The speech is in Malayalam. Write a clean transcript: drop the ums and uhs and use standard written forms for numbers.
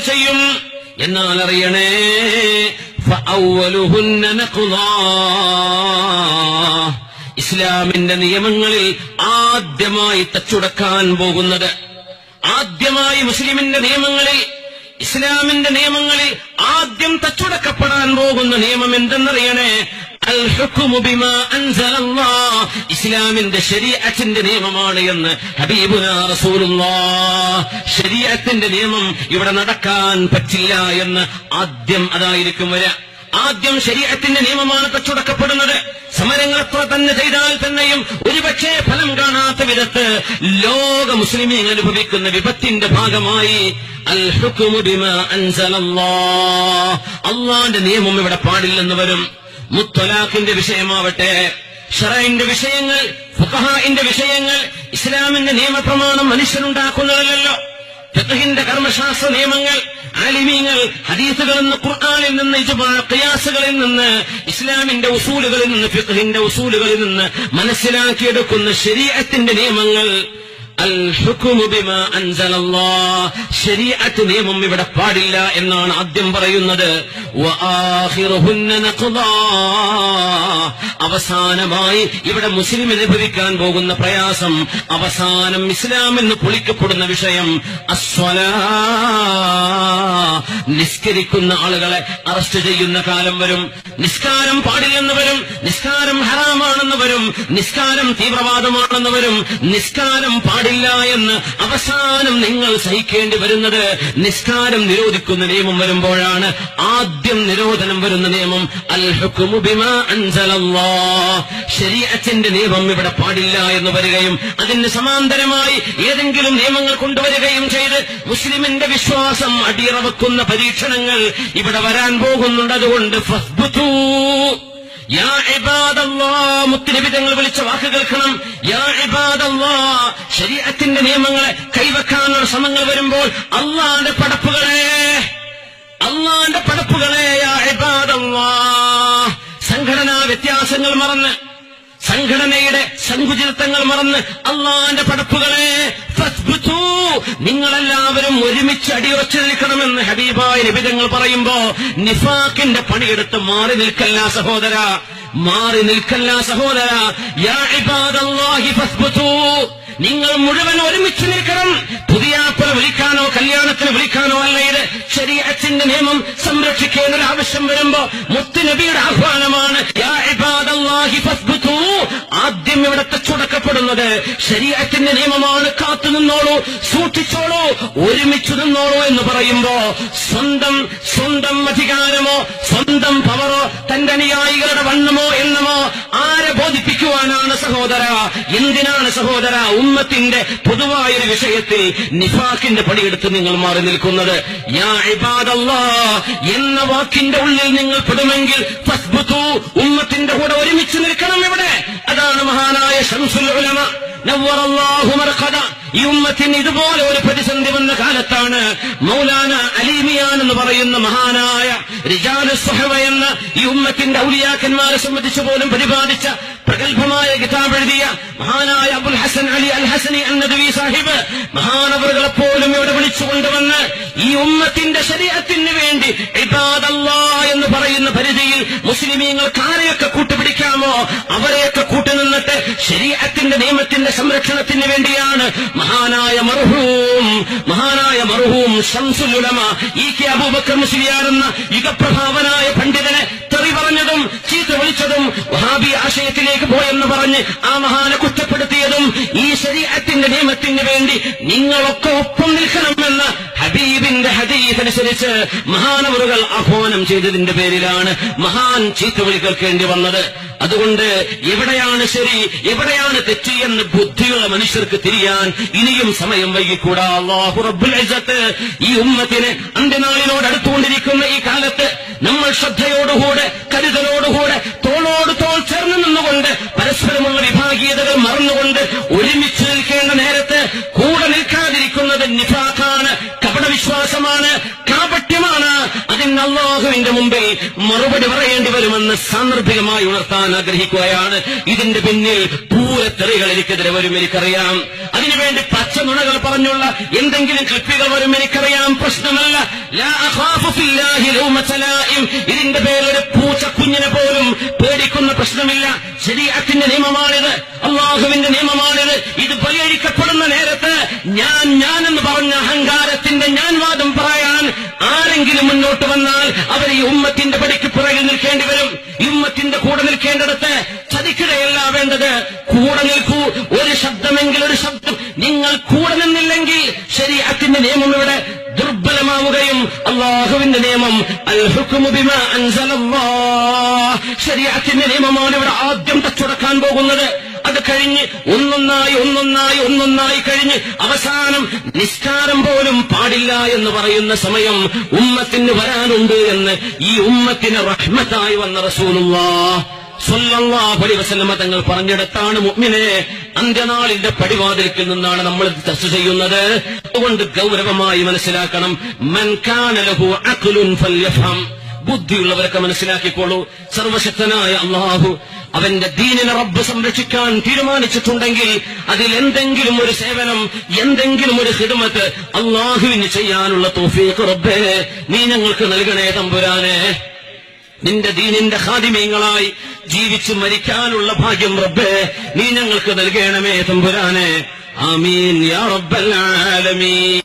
ചെയ്യും. എന്നാൽ അറിയണേ, ഫഅവ്വലുഹുന്ന നഖ്ളാ, ഇസ്ലാമിന്റെ നിയമങ്ങളിൽ ആദ്യമായി തച്ചുടക്കാൻ പോകുന്നത്, ആദ്യമായി മുസ്ലിമിന്റെ നിയമങ്ങളിൽ, ഇസ്ലാമിന്റെ നിയമങ്ങളിൽ ആദ്യം തച്ചുടക്കപ്പെടാൻ പോകുന്ന നിയമം എന്തെന്നറിയണേ? അൽ ഹുക്മു ബിമാ അൻസലല്ലാഹ്, ഇസ്ലാമിന്റെ ശരീഅത്തിന്റെ നിയമമാണ് എന്ന് ഹബീബുനാ റസൂലുള്ളാഹ്. ശരീഅത്തിന്റെ നിയമം ഇവിടെ നടക്കാൻ പറ്റില്ല എന്ന് ആദ്യം അതായിരിക്കും വരിക. ആദ്യം ശരീഅത്തിന്റെ നിയമമാണ് തച്ചുടക്കപ്പെടുന്നത്. സമരങ്ങൾ എത്ര തന്നെ ചെയ്താൽ തന്നെയും ഒരുപക്ഷെ ഫലം കാണാത്ത വിധത്ത് ലോക മുസ്ലിമീൻ അനുഭവിക്കുന്ന വിപത്തിന്റെ ഭാഗമായി അൽ ഹുക്മു ബിമാ അൻസലല്ലാഹ്, അല്ലാഹുവിന്റെ നിയമം ഇവിടെ പാടില്ലെന്ന് വരും. മുത്തലാഖിന്റെ വിഷയമാവട്ടെ, ശറഇന്റെ വിഷയങ്ങൾ, ഫുഖഹാഇന്റെ വിഷയങ്ങൾ, ഇസ്ലാമിന്റെ നിയമപ്രമാണം മനുഷ്യനുണ്ടാക്കുന്നതല്ലല്ലോ. ഫിഖ്ഹിന്റെ കർമ്മശാസ്ത്ര നിയമങ്ങൾ ആലിമീങ്ങൾ ഹദീസുകളിൽ നിന്ന്, ഖുർആനിൽ നിന്ന്, ഇജ്മാ, ഖിയാസുകളിൽ നിന്ന്, ഇസ്ലാമിന്റെ ഉസൂലുകളിൽ നിന്ന്, ഫിഖ്ഹിന്റെ ഉസൂലുകളിൽ നിന്ന് മനസ്സിലാക്കിയെടുക്കുന്ന ശരീഅത്തിന്റെ നിയമങ്ങൾ അൽ ഹുക്മു ബിമാ അൻസലല്ലാഹ്, ശരീഅത്ത് നിയമം ഇവിടെ പാടില്ല എന്നാണ് ആദ്യം പറയുന്നത്. വആഖിറുഹുന്ന നഖ്ളാ, അവസാനമായി ഇവിടെ മുസ്ലിം അനുഭവിക്കാൻ പോകുന്ന പ്രയാസം, അവസാനം ഇസ്ലാമിൽ നിന്ന് പൊളിക്കപ്പെടുന്ന വിഷയം അസ്വലാ, നിസ്കരിക്കുന്ന ആളുകളെ അറസ്റ്റ് ചെയ്യുന്ന കാലം വരും. നിസ്കാരം പാടില്ലെന്ന് വരും, നിസ്കാരം ഹറാമാണെന്ന് വരും, നിസ്കാരം തീവ്രവാദമാണെന്ന് വരും, നിസ്കാരം പാടില്ല എന്ന് അവസാനം നിങ്ങൾ സഹിക്കേണ്ടി വരുന്നത് നിസ്കാരം നിരോധിക്കുന്ന നിയമം വരുമ്പോഴാണ്. ആദ്യം നിരോധനം വരുന്ന നിയമം അൽ ഹുക്മു ബിമാ അൻസലല്ലാഹ്, ശരീഅത്തിന്റെ നിയമം ഇവിടെ പാടില്ല എന്ന് വരികയും അതിന് സമാന്തരമായി ഏതെങ്കിലും നിയമങ്ങൾ കൊണ്ടുവരികയും ചെയ്ത് മുസ്ലിമിന്റെ വിശ്വാസം അടിയറവെക്കുന്ന പരീക്ഷണങ്ങൾ ഇവിടെ വരാൻ പോകുന്നുണ്ട്. അതുകൊണ്ട് ഫസ്ബുതൂ യാ ഇബാദല്ലാഹ്, മുത്തുനബി തങ്ങൾ വിളിച്ച വാക്ക് കേൾക്കണം. യാ ഇബാദല്ലാഹ്, ശരീഅത്തിന്റെ നിയമങ്ങളെ കൈവെക്കാനുള്ള ശ്രമങ്ങൾ വരുമ്പോൾ അല്ലാഹുവിന്റെ പടപ്പുകളെ, അല്ലാഹുവിന്റെ പടപ്പുകളെ, യാ ഇബാദല്ലാഹ്, സംഘടനാ വ്യത്യാസങ്ങൾ മറന്ന്, സംഘടനയുടെ സങ്കുചിതത്വങ്ങൾ മറന്ന് അല്ലാഹുവിന്റെ പടപ്പുകളെ, ഫസ്ബുതൂ, നിങ്ങളെല്ലാവരും ഒരുമിച്ച് അടിയുറച്ചു നിൽക്കണമെന്ന് ഹബീബായ നബി തങ്ങൾ പറയുമ്പോ നിഫാഖിന്റെ പണിയെടുത്ത് മാറി നിൽക്കല്ല സഹോദര, മാറി നിൽക്കല്ല സഹോദര. യാ ഇബാദല്ലാഹി ഫസ്ബുതൂ, നിങ്ങൾ മുഴുവൻ ഒരുമിച്ച് നിൽക്കണം. പുതിയാപ്പുറ വിളിക്കാനോ കല്യാണത്തിന് വിളിക്കാനോ അല്ല ഇത്. ശരീഅത്തിന്റെ നിയമം സംരക്ഷിക്കേണ്ട ഒരു ആവശ്യം വരുമ്പോ മുത്തുനബിയുടെ ആഹ്വാനമാണ് യാ ഇബാദല്ലാഹി ഫസ്ബുതൂ. ആദ്യം ഇവിടെ തച്ചുടക്കപ്പെടുന്നത് ശരീഅത്തിന്റെ നിയമമാണ്. കാത്തു നിന്നോളൂ, സൂക്ഷിച്ചോളൂ, ഒരുമിച്ച് നിന്നോളൂ എന്ന് പറയുമ്പോ സ്വന്തം അധികാരമോ സ്വന്തം പവറോ തന്റെ അനുയായികളുടെ വണ്ണമോ എണ്ണമോ ആരെ ബോധിപ്പിക്കുവാനാണ് സഹോദര? എന്തിനാണ് സഹോദര ഉമ്മത്തിന്റെ പൊതുവായൊരു വിഷയത്തിൽ നിഫാഖിന്റെ പണിയെടുത്ത് നിങ്ങൾ മാറി നിൽക്കുന്നത്? യാ ഇബാദല്ലാഹ് എന്ന വാക്കിന്റെ ഉള്ളിൽ നിങ്ങൾ പെടുമെങ്കിൽ ഫസ്ബുതൂ, ഉമ്മത്തിന്റെ കൂടെ ഒരുമിച്ച് നിൽക്കണം ഇവിടെ. അതാണ് മഹാനായ ശംസുൽ ഉലമ നവ്വറല്ലാഹു മർഖദ. ഈ ഉമ്മത്തിന് ഇതുപോലെ ഒരു പ്രതിസന്ധി വന്ന കാലത്താണ് മൗലാന അലീമിയാൻ എന്ന് പറയുന്ന മഹാനായ റിജാലു സ്വഹവ എന്ന ഈ ഉമ്മത്തിന്റെ ഔലിയാക്കന്മാരെ സംബന്ധിച്ച് പോലും പ്രതിപാദിച്ച പ്രഗത്ഭമായ കിതാബ് എഴുതിയ മഹാനായ അബുൽ ഹസൻ അലി അൽ ഹസനി അന്നദവി സാഹിബ് മഹാനവറുകളെ പോലും ഇവിടെ വിളിച്ചുകൊണ്ടുവന്ന് ഈ ഉമ്മത്തിന്റെ ശരീഅത്തിന് വേണ്ടി ഇബാദല്ലാഹ് എന്ന് പറയുന്ന പരിധിയിൽ മുസ്ലിമീങ്ങൾക്ക് ആരെയൊക്കെ കൂട്ടുപിടിക്കാമോ അവരെയൊക്കെ കൂട്ടുനിന്നിട്ട് ശരീഅത്തിന്റെ നിയമത്തിന്റെ സംരക്ഷണത്തിന് വേണ്ടിയാണ് മഹാനായ മർഹൂം ശംസുൽ ഉലമ ഇ കെ അബൂബക്കർ മുസ്ലിയാർ എന്ന യുഗപ്രഭാവനായ പണ്ഡിതനെ തെറി പറഞ്ഞതും ചീത്ത വിളിച്ചതും വഹാബി ആശയത്തിലേക്ക് പോയെന്ന് പറഞ്ഞ് ആ മഹാനെ കുറ്റപ്പെടുത്തിയതും ഈ ശരീഅത്തിന്റെ നിയമത്തിന് വേണ്ടി നിങ്ങളൊക്കെ ഒപ്പം നിൽക്കണമെന്ന ഹബീബിന്റെ ഹദീസ് അനുസരിച്ച് മഹാനവറുകൾ ആഹ്വാനം ചെയ്തതിന്റെ പേരിലാണ് മഹാൻ ചീത്ത വിളി കേൾക്കേണ്ടി വന്നത്. അതുകൊണ്ട് എവിടെയാണ് ശരി എവിടെയാണ് തെറ്റ് എന്ന് ബുദ്ധിയുള്ള മനുഷ്യർക്ക് തിരിയാൻ ഇനിയും സമയം വൈകിക്കൂടാ. അല്ലാഹു റബ്ബുൽ ഇസ്സത്ത് ഈ ഉമ്മത്തിനെ അന്ത്യനാളിനോട് അടുത്തുകൊണ്ടിരിക്കുന്ന ഈ കാലത്ത് നമ്മൾ ശ്രദ്ധയോടുകൂടെ കരുതലോടുകൂടെ തോളോട് തോൾ ചേർന്ന് നിന്നുകൊണ്ട് പരസ്പരമുള്ള വിഭാഗീയതകൾ മറന്നുകൊണ്ട് ഒരുമിച്ച് നിൽക്കേണ്ട നേരത്ത് കൂടെ നിൽക്കാതിരിക്കുന്നത് നിഫാഖാണ്, കപടവിശ്വാസമാണ്, കാപട്യമാണ്. അതിന് അല്ലാഹുവിന്റെ മുമ്പിൽ മറുപടി പറയേണ്ടി വരുമെന്ന് സാന്ദർഭികമായി ഉണർത്താൻ ആഗ്രഹിക്കുകയാണ്. ഇതിന്റെ പിന്നിൽ പൂരത്തെറികൾ എനിക്കെതിരെ വരും, എനിക്കറിയാം. അതിനുവേണ്ടി പച്ച നുണകൾ പറഞ്ഞുള്ള എന്തെങ്കിലും ക്ലിപ്പുകൾ വരും, എനിക്കറിയാം. പ്രശ്നമല്ല. ലാ അഖാഫു ഫില്ലാഹി ലൗമത ലായിം. ഇതിന്റെ പേരിൽ ഒരു പൂച്ചക്കുഞ്ഞിനെ പോലും പേടിക്കുന്ന പ്രശ്നമില്ല. ശരീഅത്തിന്റെ നിയമമാണിത്, അള്ളാഹുവിന്റെ നിയമമാണിത്. ഇത് പരിഹരിക്കപ്പെടുന്ന നേരത്ത് ഞാൻ എന്ന് പറഞ്ഞ അഹങ്കാരത്തിന്റെ ഞാൻ വാദം പറയാൻ ആരെങ്കിലും മുന്നോട്ട് വന്നാൽ അവർ ഈ ഉമ്മത്തിന്റെ പടിക്ക് പുറകിൽ നിൽക്കേണ്ടി വരും. ഈ ഉമ്മത്തിന്റെ കൂടെ നിൽക്കേണ്ടിടത്ത് ചതിക്കുകയല്ല വേണ്ടത്, കൂടെ നിൽക്കൂ. ഒരു ശബ്ദമെങ്കിൽ ഒരു ശബ്ദം നിങ്ങൾ കൂടെ നിന്നില്ലെങ്കിൽ ശരീഅത്തിന്റെ നിയമം ഇവിടെ ദുർബലമാവുകയും അള്ളാഹുവിന്റെ നിയമം അൽ ഹുക്മു ബിമാ അൻസലല്ലാഹ്, ശരീഅത്തിന്റെ നിയമമാണ് ഇവിടെ ആദ്യം തച്ചുടക്കാൻ പോകുന്നത്. അത് കഴിഞ്ഞ് ഒന്നൊന്നായി കഴിഞ്ഞ് അവസാനം നിസ്കാരം പോലും പാടില്ല എന്ന് പറയുന്ന സമയം ഉമ്മത്തിന് വരാനുണ്ട് എന്ന് ഈ ഉമ്മത്തിന് റഹ്മത്തായി വന്ന റസൂലുള്ളാഹ് സ്വല്ലല്ലാഹു അലൈഹി വസല്ലം തങ്ങൾ പറഞ്ഞിടത്താണ് മുഅ്മിനെ അന്ത്യനാളിന്റെ പടിവാതിൽക്കിൽ നിന്നാണ് നമ്മൾ ചർച്ച ചെയ്യുന്നത്. അതുകൊണ്ട് ഗൗരവമായി മനസ്സിലാക്കണം. മൻ കാന ലഹു അഖ്ലുൻ ഫൽയഫഹം, ബുദ്ധിയുള്ളവരൊക്കെ മനസ്സിലാക്കിക്കോളൂ. സർവശക്തനായ അല്ലാഹു അവന്റെ ദീനിനെ റബ്ബ് സംരക്ഷിക്കാൻ തീരുമാനിച്ചിട്ടുണ്ടെങ്കിൽ അതിൽ എന്തെങ്കിലും ഒരു സേവനം, എന്തെങ്കിലും ഒരു ഖിദ്മത്ത് അല്ലാഹുവിന് ചെയ്യാനുള്ള തൗഫീഖ് റബ്ബേ നീ ഞങ്ങൾക്ക് നൽകണേ തമ്പുരാനെ. നിന്റെ ദീനിന്റെ ഖാദിമീങ്ങളായി ജീവിച്ചു മരിക്കാനുള്ള ഭാഗ്യം റബ്ബേ നീ ഞങ്ങൾക്ക് നൽകണമേ തമ്പുരാനെ. ആമീൻ യാ റബ്ബൽ ആലമീൻ.